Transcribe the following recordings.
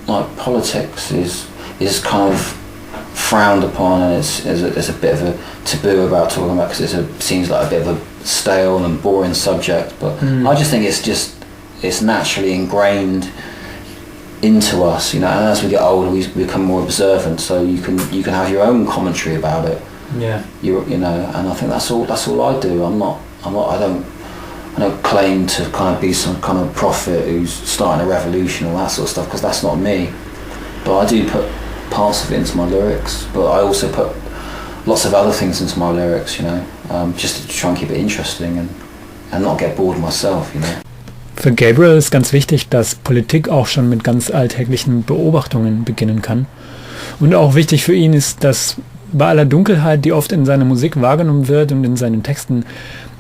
like politics is kind of frowned upon, and there's a bit of a taboo about talking about, because it seems like a bit of a stale and boring subject. But I just think it's naturally ingrained into us, you know. And as we get older, we become more observant. So you can have your own commentary about it. Yeah. You know, and I think that's all I do. I don't claim to kind of be some kind of prophet who's starting a revolution or that sort of stuff, because that's not me. But I do put parts of it into my lyrics, but I also put lots of other things into my lyrics, you know, just to try and keep it interesting and not get bored myself, you know. Für Gabriel ist ganz wichtig, dass Politik auch schon mit ganz alltäglichen Beobachtungen beginnen kann. Und auch wichtig für ihn ist, dass bei aller Dunkelheit, die oft in seiner Musik wahrgenommen wird und in seinen Texten,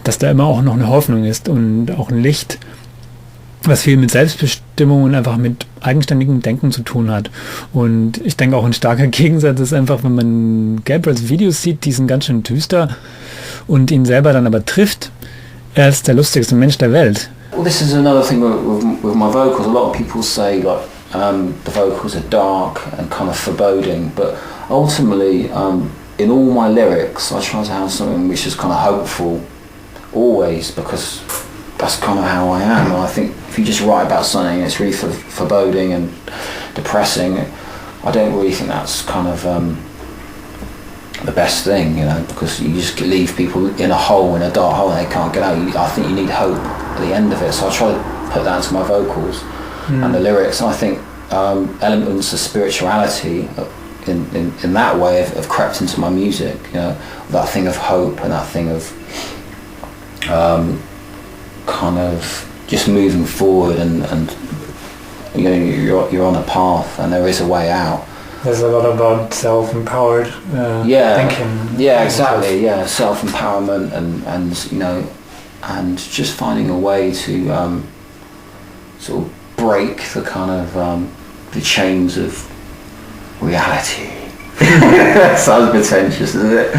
dass da immer auch noch eine Hoffnung ist und auch ein Licht, was viel mit Selbstbestimmung und einfach mit eigenständigem Denken zu tun hat. Und ich denke auch ein starker Gegensatz ist einfach, wenn man Gabriels Videos sieht, die sind ganz schön düster und ihn selber dann aber trifft, er ist der lustigste Mensch der Welt. Well, this is another thing with my vocals. A lot of people say like the vocals are dark and kind of foreboding, but ultimately in all my lyrics I try to have something which is kind of hopeful always, because that's kind of how I am. And I think if you just write about something that's really foreboding and depressing, I don't really think that's kind of the best thing, you know, because you just leave people in a hole, in a dark hole, and they can't get out. I think you need hope at the end of it, so I try to put that into my vocals and the lyrics. And I think elements of spirituality in that way have crept into my music, you know, that thing of hope and that thing of kind of just moving forward, and you know, you're on a path and there is a way out. There's a lot about self-empowered thinking. Yeah, exactly. Yeah, self-empowerment and you know, and just finding a way to sort of break the kind of the chains of reality. Sounds pretentious, doesn't it?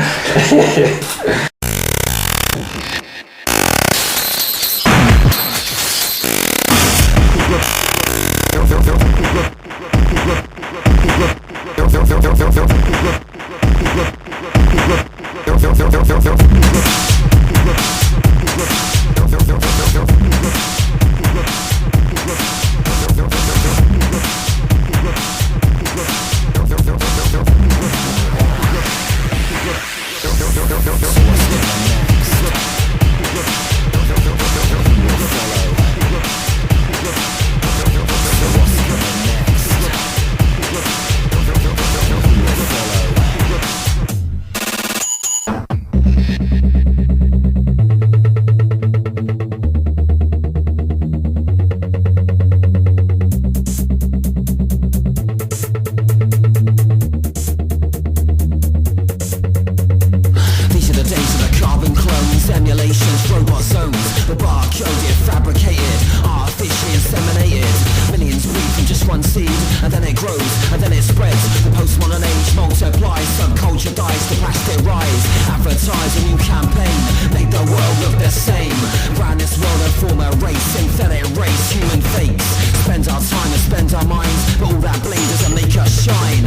And then it grows, and then it spreads. The postmodern age multiplies. Subculture dies, the plastic rise. Advertise a new campaign, make the world look the same. Brand this world and form a race. Synthetic race, human fakes. Spend our time and spend our minds, but all that bling doesn't make us shine.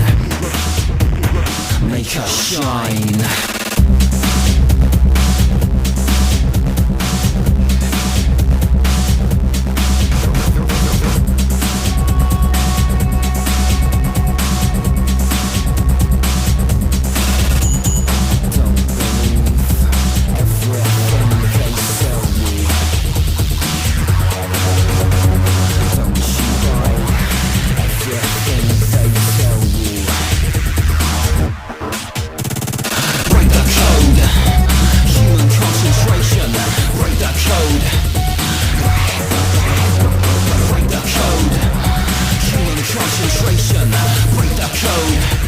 Make us shine. Break the code.